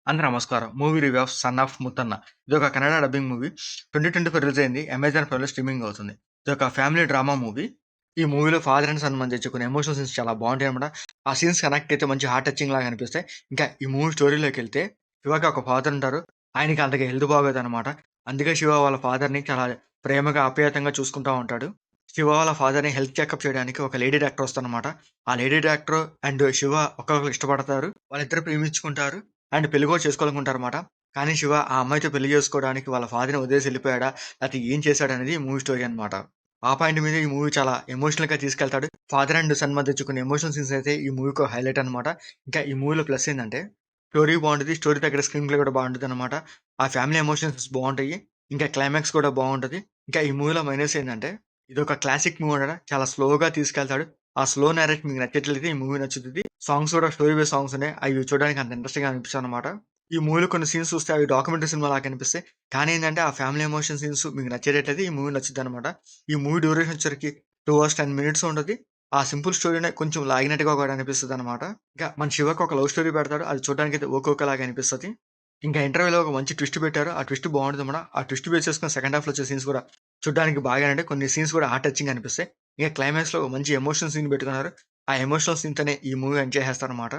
అందరూ నమస్కారం. Movie review of 'son of Muthanna'. ఇదొక కన్నడ డబ్బింగ్ మూవీ. 2024 రిలీజ్ అయింది. అమెజాన్ ప్రైమ్‌లో స్ట్రీమింగ్ అవుతుంది. ఇదొక ఫ్యామిలీ డ్రామా మూవీ. ఈ మూవీలో ఫాదర్ అండ్ సన్ మధ్య కొన్ని ఎమోషనల్ సీన్స్ చాలా బావుంటాయన్నమాట. ఆ సీన్స్ కనెక్ట్ అయితే మంచి హార్ట్ టచింగ్ లాగా అనిపిస్తాయి. ఇంకా ఈ మూవీ స్టోరీలోకెళ్తే శివకి ఒక ఫాదర్ ఉంటారు. ఆయనకి అంతగా హెల్త్ బాగోదన్నమాట. అందుకే శివ వాళ్ళ ఫాదర్‌ని చాలా ప్రేమగా, ఆప్యాయంగా చూసుకుంటా ఉంటాడు. శివ వాళ్ళ ఫాదర్‌ని హెల్త్ చెకప్ చేయడానికి ఒక లేడీ డాక్టర్ వస్తదన్నమాట. ఆ లేడీ డాక్టర్ అండ్ శివ ఒకళ్ళొకళ్ళు ఇష్టపడతారు. వాళ్ళిద్దరూ ప్రేమించుకుంటారు. అండ్ పెళ్లి కూడా చేసుకోవాలనుకుంటారన్నమాట. కానీ శివ ఆ అమ్మాయితో పెళ్లి చేసుకోవడానికి వాళ్ళ ఫాదర్‌ని వదిలేసి ఎళ్ళిపోయాడా? లేకపోతే ఏం చేశాడనేది మూవీ స్టోరీ అన్నమాట. ఆ పాయింట్ మీద ఈ మూవీ చాలా ఎమోషనల్‌గా తీసుకెళ్తాడు. ఫాదర్ అండ్ సన్ మధ్య కొన్ని ఎమోషనల్ సీన్స్ అయితే ఈ మూవీకి హైలైట్ అన్నమాట. ఇంకా ఈ మూవీలో ప్లస్ ఏందంటే స్టోరీ బావుంటది. స్టోరీ దగ్గర స్క్రీన్ ప్లే కూడా బావుంటదన్నమాట. ఆ ఫ్యామిలీ ఎమోషన్స్ బావుంటాయి. ఇంకా క్లైమాక్స్ కూడా బావుంటది. ఇంకా ఈ మూవీలో మైనస్ ఏందంటే ఇదొక క్లాసిక్ మూవీ అన్నమాట. చాలా స్లోగా తీసుకెళ్తాడు. ఆ స్లో నేరేట్ మీకు నచ్చేట్లయితే ఈ మూవీ నచ్చుతది. సాంగ్స్ కూడా స్టోరీ బేస్ సాంగ్స్ ఉన్నాయి. అవి చూడడానికి అంత ఇంట్రెస్టింగ్‌గా అనిపించవన్నమాట. ఈ మూవీలో కొన్ని సీన్స్ చూస్తే అవి డాక్యుమెంటరీ సినిమా లాగా కనిపిస్తాయి. కానీ ఏందంటే ఆ ఫ్యామిలీ ఎమోషన్ సీన్స్ మీకు నచ్చేటట్లయితే ఈ మూవీ నచ్చుద్దన్నమాట. ఈ మూవీ డ్యూరేషన్ వచ్చరికి 2 అవర్స్ 10 మినిట్స్ ఉంటది. ఆ సింపుల్ స్టోరీనే కొంచెం లాగినట్టుగా కూడా అనిపిస్తదన్నమాట. ఇంకా మన శివకి ఒక లవ్ స్టోరీ పెడతాడు. అది చూడడానికైతే ఓకేలాగా అనిపిస్తది. ఇంకా ఇంటర్వ్యూలో ఒక మంచి ట్విస్ట్ పెట్టారు. ఆ ట్విస్ట్ బావుంటదన్నమాట. ఆ ట్విస్ట్ బేస్ చేసుకొని సెకండ్ హాఫ్‌లో వచ్చే సీన్స్ కూడా చూడడానికి బాగానే ఉంటాయి. కొన్ని సీన్స్ కూడా హార్ట్ టచింగ్‌గా అనిపిస్తాయి. ఇక క్లైమాక్స్‌లో మంచి ఎమోషనల్ సీన్ పెట్టుకున్నారు. ఆ ఎమోషనల్ సీన్‌తోనే ఈ మూవీ ఎండ్ చేసేస్తారన్నమాట.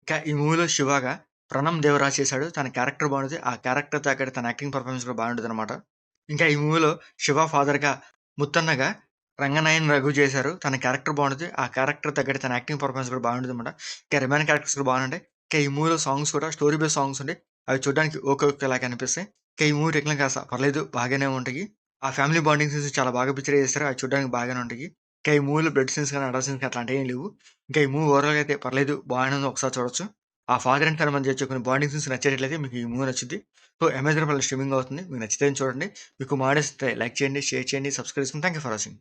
ఇంకా ఈ మూవీలో శివగా 'ప్రణమ్ దేవరాజ్' చేశాడు. తన క్యారెక్టర్ బాగుంటది. ఆ క్యారెక్టర్ తగ్గట్టు తన యాక్టింగ్ పెర్ఫార్మన్స్ కూడా బాగుంటదన్నమాట. ఇంకా ఈ మూవీలో శివ ఫాదర్‌గా ముత్తన్నగా రంగనాయన్ రఘు చేశారు. తన క్యారెక్టర్ బాగుంటది. ఆ క్యారెక్టర్ తగ్గట్టు తన యాక్టింగ్ పెర్ఫార్మన్స్ కూడా బాగుంటదన్నమాట. ఇంకా రిమైనింగ్ క్యారెక్టర్స్ కూడా బాగుంటాయి. ఇంకా ఈ మూవీలో సాంగ్స్ కూడా స్టోరీ బేస్ సాంగ్స్ ఉంటాయి. అవి చూడడానికి ఓకేలాగా అనిపిస్తాయి. ఇంకా ఈ మూవీ టెక్నికల్ కాస్త పర్లేదు బాగానే ఉంటాయి. ఆ ఫ్యామిలీ బాండింగ్ సీన్స్ చాలా బాగా పిక్చరైజ్ చేశారు. అవి చూడడానికి బాగానే ఉంటాయి. ఇంకా ఈ మూవీలో బ్లడ్ సీన్స్ గాని, అడల్ట్ సీన్స్ అట్లాంటివి ఏం లేవు. ఇంకా ఈ మూవీ ఓవరాల్‌గా అయితే పర్లేదు బాగానే ఉంది. ఒకసారి చూడొచ్చు. ఆ ఫాదర్ అండ్ సన్ మధ్య వచ్చే కొన్ని బాండింగ్ సీన్స్ నచ్చేటట్లయితే మీకు ఈ మూవీ నచ్చుద్ది. సో, అమెజాన్ ప్రైమ్‌లో స్ట్రీమింగ్ అవుతుంది. మీకు నచ్చితే చూడండి. మీకు మా వీడియోస్ నచ్చితే లైక్ చేయండి, షేర్ చేయండి, సబ్స్క్రైబ్ చేసుకోండి. Thank you for watching.